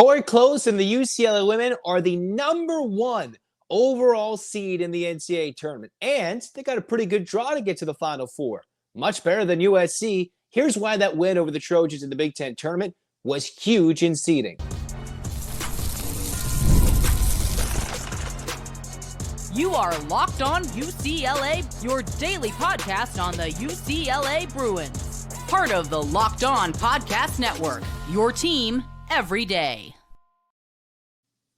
Corey Close and the UCLA women are the number one overall seed in the NCAA tournament, and they got a pretty good draw to get to the Final Four. Much better than USC. Here's why that win over the Trojans in the Big Ten tournament was huge in seeding. You are Locked On UCLA, your daily podcast on the UCLA Bruins. Part of the Locked On Podcast Network, your team every day.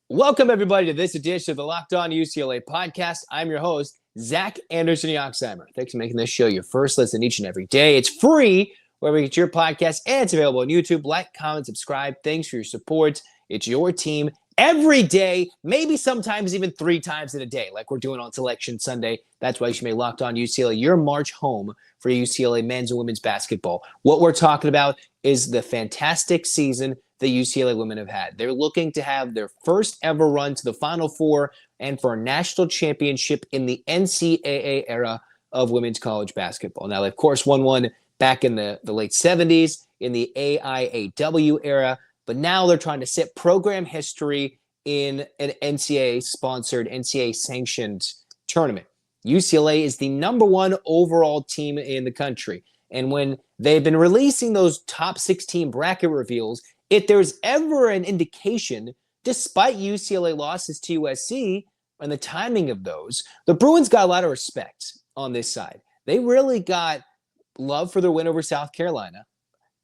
Welcome, everybody, to this edition of the Locked On UCLA podcast. I'm your host, Zach Anderson-Yoxsimer. Thanks for making this show your first listen each and every day. It's free wherever you get your podcast, and it's available on YouTube. Like, comment, subscribe. Thanks for your support. It's your team every day, maybe sometimes even 3 times in a day, like we're doing on Selection Sunday. That's why you should make Locked On UCLA your march home for UCLA men's and women's basketball. What we're talking about is the fantastic season the UCLA women have had. They're looking to have their first ever run to the Final Four and for a national championship in the NCAA era of women's college basketball. Now, they, of course, won one back in the late 70s in the AIAW era, but now they're trying to set program history in an NCAA-sponsored, NCAA-sanctioned tournament. UCLA is the number one overall team in the country. And when they've been releasing those top 16 bracket reveals, if there's ever an indication, despite UCLA losses to USC and the timing of those, the Bruins got a lot of respect on this side. They really got love for their win over South Carolina.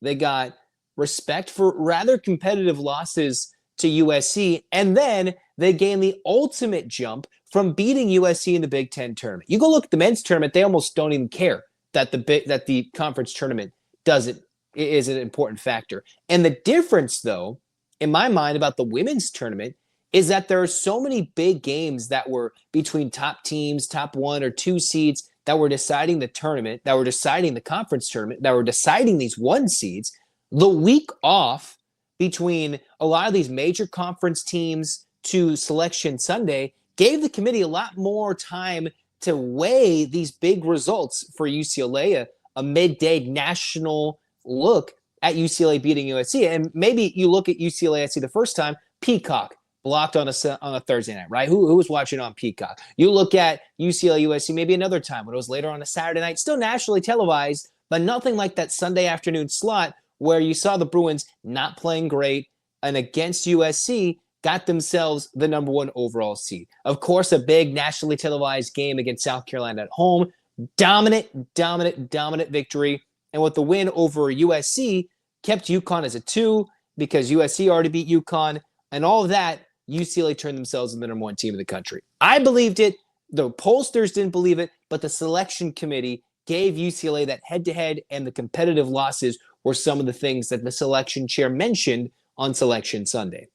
They got respect for rather competitive losses to USC, and then they gained the ultimate jump from beating USC in the Big Ten tournament. You go look at the men's tournament, they almost don't even care that the conference tournament is an important factor. And the difference, though, in my mind about the women's tournament is that there are so many big games that were between top teams, top 1 or 2 seeds that were deciding the tournament, that were deciding the conference tournament, that were deciding these 1 seeds. The week off between a lot of these major conference teams to Selection Sunday gave the committee a lot more time to weigh these big results for UCLA, a midday national look at UCLA beating USC. And maybe you look at UCLA SC the first time, Peacock blocked on a Thursday night, right? Who was watching on Peacock? You look at UCLA USC maybe another time when it was later on a Saturday night, still nationally televised, but nothing like that Sunday afternoon slot where you saw the Bruins not playing great and against USC got themselves the number 1 overall seed. Of course, a big nationally televised game against South Carolina at home. Dominant victory. And with the win over USC, kept UConn as a 2 because USC already beat UConn. And all of that, UCLA turned themselves into the number 1 team in the country. I believed it. The pollsters didn't believe it, but the selection committee gave UCLA that head-to-head, and the competitive losses were some of the things that the selection chair mentioned on Selection Sunday.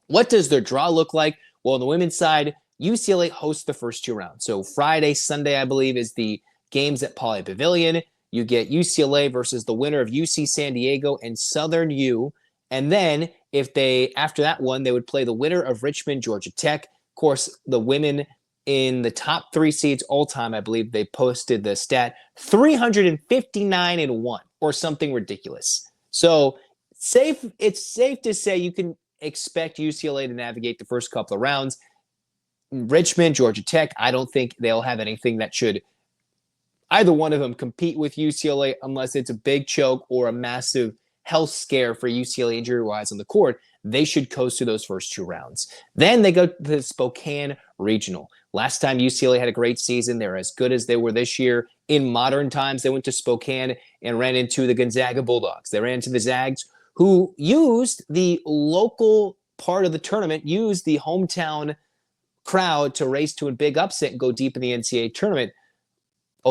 What does their draw look like? Well, on the women's side, UCLA hosts the first 2 rounds. So Friday, Sunday, I believe, is the games at Pauley Pavilion. You get UCLA versus the winner of UC San Diego and Southern U. And then after that one, they would play the winner of Richmond, Georgia Tech. Of course, the women in the top 3 seeds all time, I believe they posted the stat 359-1 or something ridiculous. So it's safe to say you can expect UCLA to navigate the first couple of rounds. Richmond, Georgia Tech, I don't think they'll have anything that should either one of them compete with UCLA unless it's a big choke or a massive health scare for UCLA injury-wise on the court. They should coast through those first 2 rounds. Then they go to the Spokane Regional. Last time UCLA had a great season. They're as good as they were this year. In modern times, they went to Spokane and ran into the Gonzaga Bulldogs. They ran into the Zags, who used the local part of the tournament, used the hometown crowd to race to a big upset and go deep in the NCAA tournament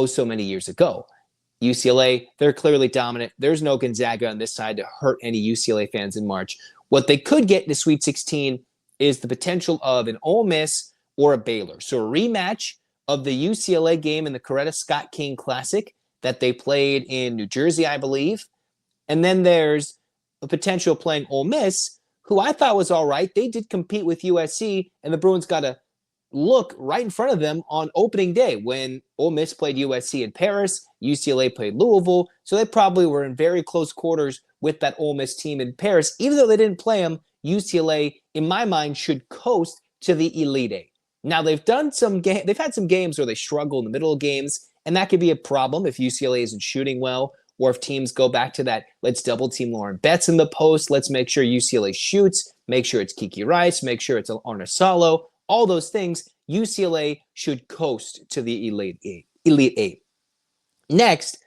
so many years ago. UCLA, they're clearly dominant. There's no Gonzaga on this side to hurt any UCLA fans in March. What they could get in the Sweet 16 is the potential of an Ole Miss or a Baylor. So a rematch of the UCLA game in the Coretta Scott King Classic that they played in New Jersey, I believe. And then there's a potential playing Ole Miss, who I thought was all right. They did compete with USC, and the Bruins got a look right in front of them on opening day when Ole Miss played USC in Paris, UCLA played Louisville. So they probably were in very close quarters with that Ole Miss team in Paris. Even though they didn't play them, UCLA, in my mind, should coast to the Elite Eight. Now, they've had some games where they struggle in the middle of games, and that could be a problem if UCLA isn't shooting well, or if teams go back to that, let's double team Lauren Betts in the post, let's make sure UCLA shoots, make sure it's Kiki Rice, make sure it's Arnasalo, all those things. UCLA should coast to the Elite Eight. Next,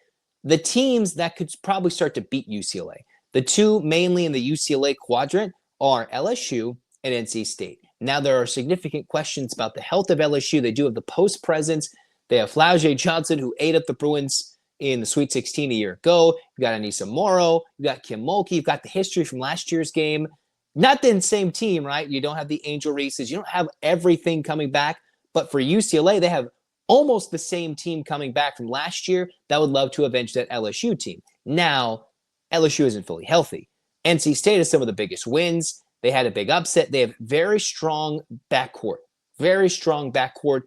the teams that could probably start to beat UCLA. The two mainly in the UCLA quadrant are LSU and NC State. Now, there are significant questions about the health of LSU. They do have the post presence. They have Flau'jae Johnson, who ate up the Bruins in the Sweet 16 a year ago. You've got Anissa Morrow. You've got Kim Mulkey. You've got the history from last year's game. Not the same team, right? You don't have the Angel Reeses. You don't have everything coming back. But for UCLA, they have almost the same team coming back from last year that would love to avenge that LSU team. Now, LSU isn't fully healthy. NC State has some of the biggest wins. They had a big upset. They have very strong backcourt. Very strong backcourt.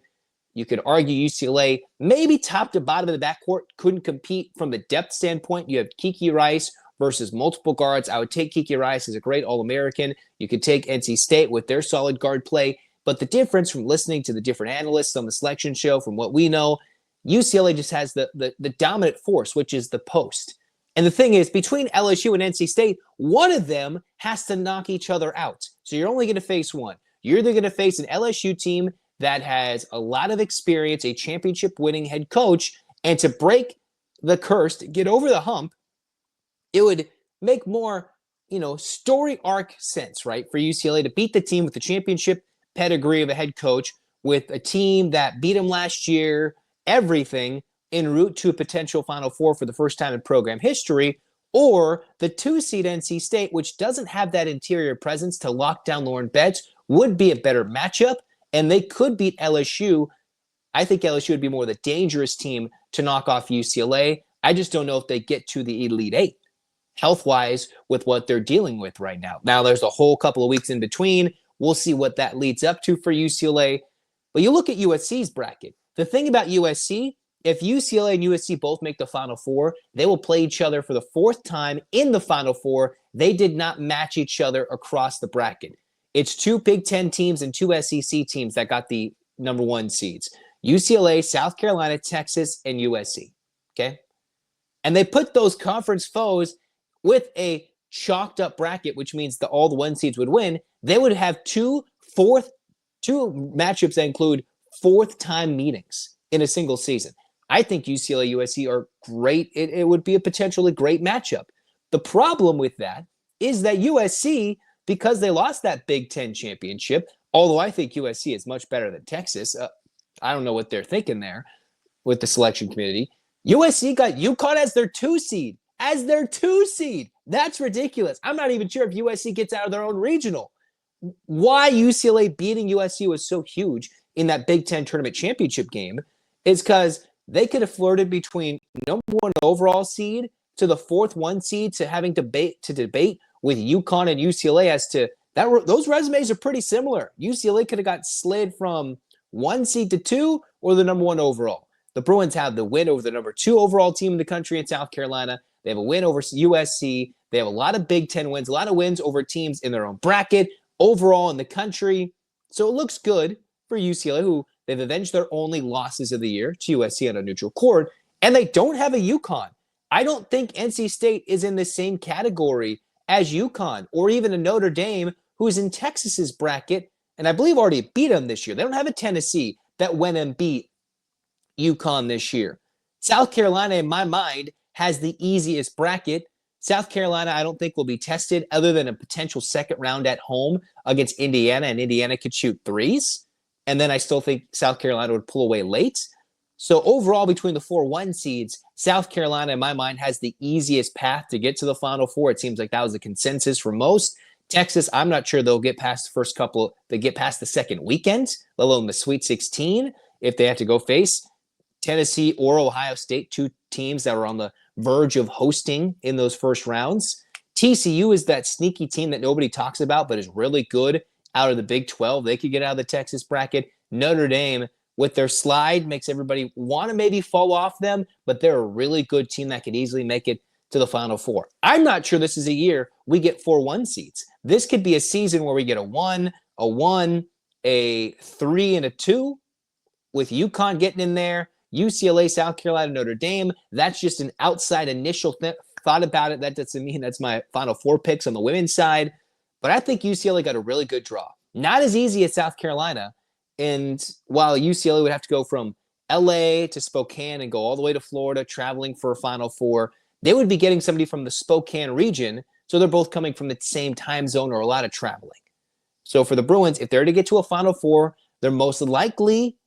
You could argue UCLA, maybe top to bottom of the backcourt, couldn't compete from the depth standpoint. You have Kiki Rice versus multiple guards. I would take Kiki Rice as a great All-American. You could take NC State with their solid guard play. But the difference from listening to the different analysts on the selection show, from what we know, UCLA just has the dominant force, which is the post. And the thing is, between LSU and NC State, one of them has to knock each other out. So you're only going to face one. You're either going to face an LSU team that has a lot of experience, a championship-winning head coach, and to break the curse, to get over the hump, it would make more, story arc sense, right, for UCLA to beat the team with the championship pedigree of a head coach, with a team that beat him last year, everything, en route to a potential Final Four for the first time in program history, or the 2-seed NC State, which doesn't have that interior presence to lock down Lauren Betts, would be a better matchup, and they could beat LSU. I think LSU would be more the dangerous team to knock off UCLA. I just don't know if they get to the Elite Eight, health-wise, with what they're dealing with right now. Now, there's a whole couple of weeks in between. We'll see what that leads up to for UCLA. But you look at USC's bracket. The thing about USC, if UCLA and USC both make the Final Four, they will play each other for the fourth time in the Final Four. They did not match each other across the bracket. It's two Big Ten teams and two SEC teams that got the number one seeds. UCLA, South Carolina, Texas, and USC. Okay? And they put those conference foes with a chalked up bracket, which means that all the one seeds would win. They would have two matchups that include fourth time meetings in a single season. I think UCLA USC are great. It would be a potentially great matchup. The problem with that is that USC, because they lost that Big Ten championship, although I think USC is much better than Texas, I don't know what they're thinking there with the selection committee. USC got UConn as their 2-seed. As their 2-seed. That's ridiculous. I'm not even sure if USC gets out of their own regional. Why UCLA beating USC was so huge in that Big Ten tournament championship game is because they could have flirted between number one overall seed to the fourth 1 seed to having debate with UConn and UCLA as to that. Those resumes are pretty similar. UCLA could have got slid from 1 seed to 2 or the number 1 overall. The Bruins have the win over the number 2 overall team in the country in South Carolina. They have a win over USC. They have a lot of Big Ten wins, a lot of wins over teams in their own bracket, overall in the country. So it looks good for UCLA, who they've avenged their only losses of the year to USC on a neutral court, and they don't have a UConn. I don't think NC State is in the same category as UConn or even a Notre Dame, who's in Texas's bracket, and I believe already beat them this year. They don't have a Tennessee that went and beat UConn this year. South Carolina, in my mind, has the easiest bracket. South Carolina, I don't think will be tested other than a potential second round at home against Indiana, and Indiana could shoot threes. And then I still think South Carolina would pull away late. So overall, between the 4-1 seeds, South Carolina, in my mind, has the easiest path to get to the Final Four. It seems like that was the consensus for most. Texas, I'm not sure they'll get past the first couple. They get past the second weekend, let alone the Sweet 16, if they have to go face Tennessee or Ohio State, two teams that are on the verge of hosting in those first rounds. TCU is that sneaky team that nobody talks about, but is really good out of the Big 12. They could get out of the Texas bracket. Notre Dame, with their slide, makes everybody want to maybe fall off them, but they're a really good team that could easily make it to the Final Four. I'm not sure this is a year we get 4 1 seeds. This could be a season where we get a 1, a 3, and a 2, with UConn getting in there, UCLA, South Carolina, Notre Dame. That's just an outside initial thought about it. That doesn't mean that's my Final Four picks on the women's side. But I think UCLA got a really good draw. Not as easy as South Carolina. And while UCLA would have to go from LA to Spokane and go all the way to Florida, traveling for a Final Four, they would be getting somebody from the Spokane region. So they're both coming from the same time zone or a lot of traveling. So for the Bruins, if they're to get to a Final Four, their most likely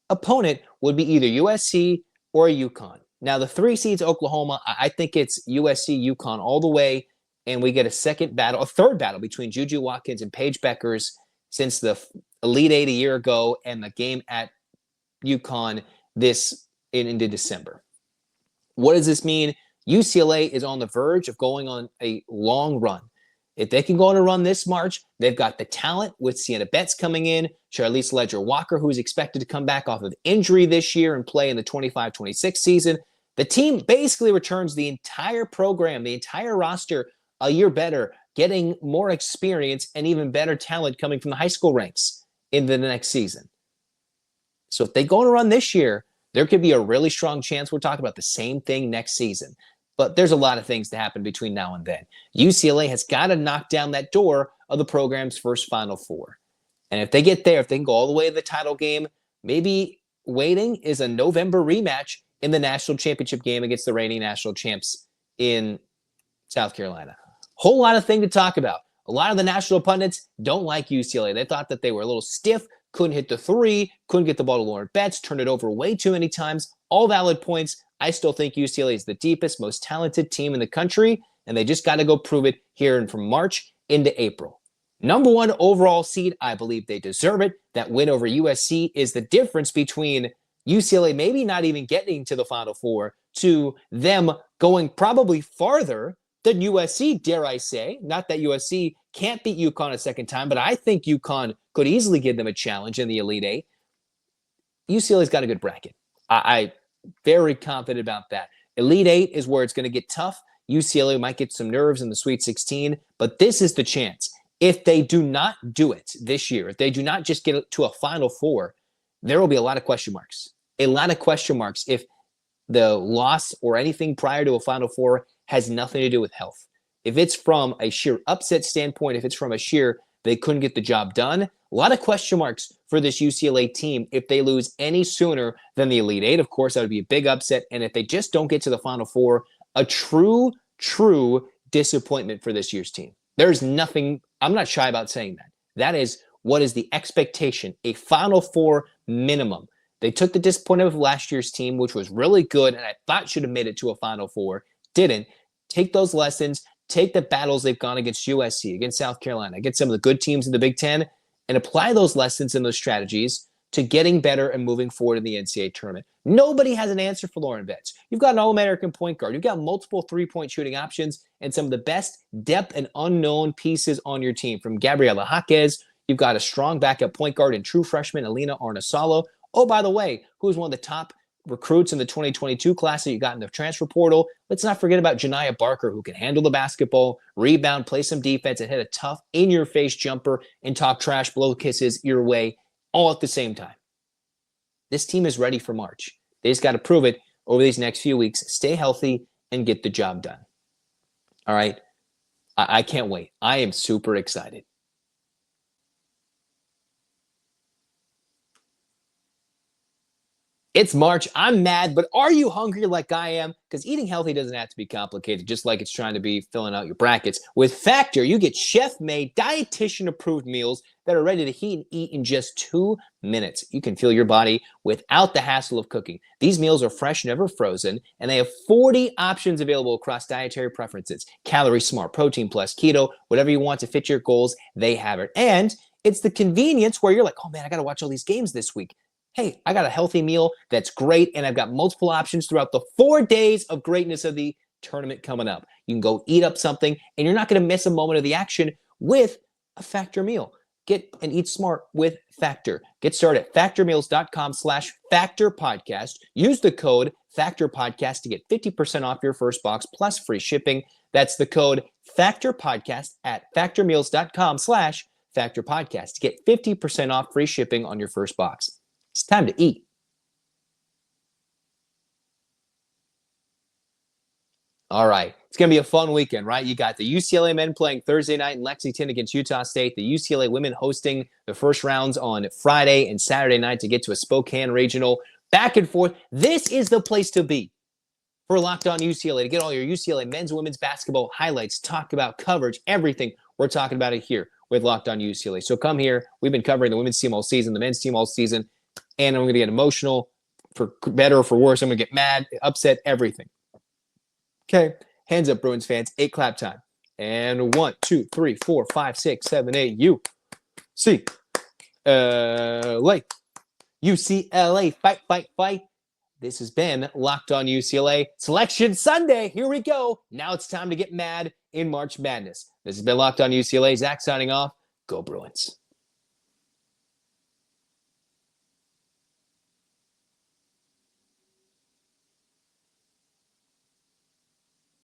opponent would be either USC or UConn. Now, the 3 seeds, Oklahoma, I think it's USC, UConn all the way, and we get a third battle between Juju Watkins and Paige Beckers since the Elite Eight a year ago and the game at UConn into December. What does this mean? UCLA is on the verge of going on a long run. If they can go on a run this March, they've got the talent with Sienna Betts coming in, Charlize Ledger-Walker, who is expected to come back off of injury this year and play in the 25-26 season. The team basically returns the entire program, the entire roster, a year better, getting more experience and even better talent coming from the high school ranks in the next season. So if they go on a run this year, there could be a really strong chance we're talking about the same thing next season. But there's a lot of things to happen between now and then. UCLA has got to knock down that door of the program's first Final Four. And if they get there, if they can go all the way to the title game, maybe waiting is a November rematch in the national championship game against the reigning national champs in South Carolina. Whole lot of things to talk about. A lot of the national pundits don't like UCLA. They thought that they were a little stiff, couldn't hit the 3, couldn't get the ball to Lauren Betts, turned it over way too many times. All valid points. I still think UCLA is the deepest, most talented team in the country, and they just got to go prove it here and from March into April. Number 1 overall seed, I believe they deserve it. That win over USC is the difference between UCLA maybe not even getting to the Final Four to them going probably farther than USC, dare I say. Not that USC can't beat UConn a second time, but I think UConn could easily give them a challenge in the Elite Eight. UCLA's got a good bracket. I'm very confident about that. Elite Eight is where it's going to get tough. UCLA might get some nerves in the Sweet 16, but this is the chance. If they do not do it this year, if they do not just get to a Final Four, there will be a lot of question marks. A lot of question marks if the loss or anything prior to a Final Four has nothing to do with health. If it's from a sheer upset standpoint, if it's from a sheer they couldn't get the job done, a lot of question marks for this UCLA team if they lose any sooner than the Elite Eight. Of course, that would be a big upset. And if they just don't get to the Final Four, a true disappointment for this year's team. There's nothing, I'm not shy about saying that. That is what is the expectation, a Final Four minimum. They took the disappointment of last year's team, which was really good, and I thought should have made it to a Final Four. Didn't. Take those lessons, take the battles they've gone against USC, against South Carolina, against some of the good teams in the Big Ten, and apply those lessons and those strategies to getting better and moving forward in the NCAA tournament. Nobody has an answer for Lauren Betts. You've got an All-American point guard. You've got multiple three-point shooting options and some of the best depth and unknown pieces on your team. From Gabriela Jaquez, you've got a strong backup point guard and true freshman Alina Arnasalo. Oh, by the way, who's one of the top recruits in the 2022 class that you got in the transfer portal. Let's not forget about Janiah Barker, who can handle the basketball, rebound, play some defense, and hit a tough, in-your-face jumper and talk trash, blow kisses your way all at the same time. This team is ready for March. They just got to prove it over these next few weeks, stay healthy, and get the job done. All right? I can't wait. I am super excited. It's March. I'm mad, but are you hungry like I am? Because eating healthy doesn't have to be complicated, just like it's trying to be filling out your brackets. With Factor, you get chef-made, dietitian-approved meals that are ready to heat and eat in just 2 minutes. You can fuel your body without the hassle of cooking. These meals are fresh, never frozen, and they have 40 options available across dietary preferences. Calorie Smart, Protein Plus, Keto, whatever you want to fit your goals, they have it. And it's the convenience where you're like, oh man, I got to watch all these games this week. Hey, I got a healthy meal that's great, and I've got multiple options throughout the 4 days of greatness of the tournament coming up. You can go eat up something, and you're not going to miss a moment of the action with a Factor meal. Get and eat smart with Factor. Get started at factormeals.com/factorpodcast. Use the code factorpodcast to get 50% off your first box plus free shipping. That's the code factorpodcast at factormeals.com/factorpodcast to get 50% off free shipping on your first box. It's time to eat. All right. It's going to be a fun weekend, right? You got the UCLA men playing Thursday night in Lexington against Utah State. The UCLA women hosting the first rounds on Friday and Saturday night to get to a Spokane regional. Back and forth. This is the place to be for Locked On UCLA to get all your UCLA men's and women's basketball highlights, talk about coverage, everything. We're talking about it here with Locked On UCLA. So come here. We've been covering the women's team all season, the men's team all season, and I'm going to get emotional for better or for worse. I'm going to get mad, upset, everything. Okay, hands up, Bruins fans. 8 clap time. And 1, 2, 3, 4, 5, 6, 7, 8. UCLA. Fight, fight, fight. This has been Locked On UCLA. Selection Sunday. Here we go. Now it's time to get mad in March Madness. This has been Locked On UCLA. Zach signing off. Go Bruins.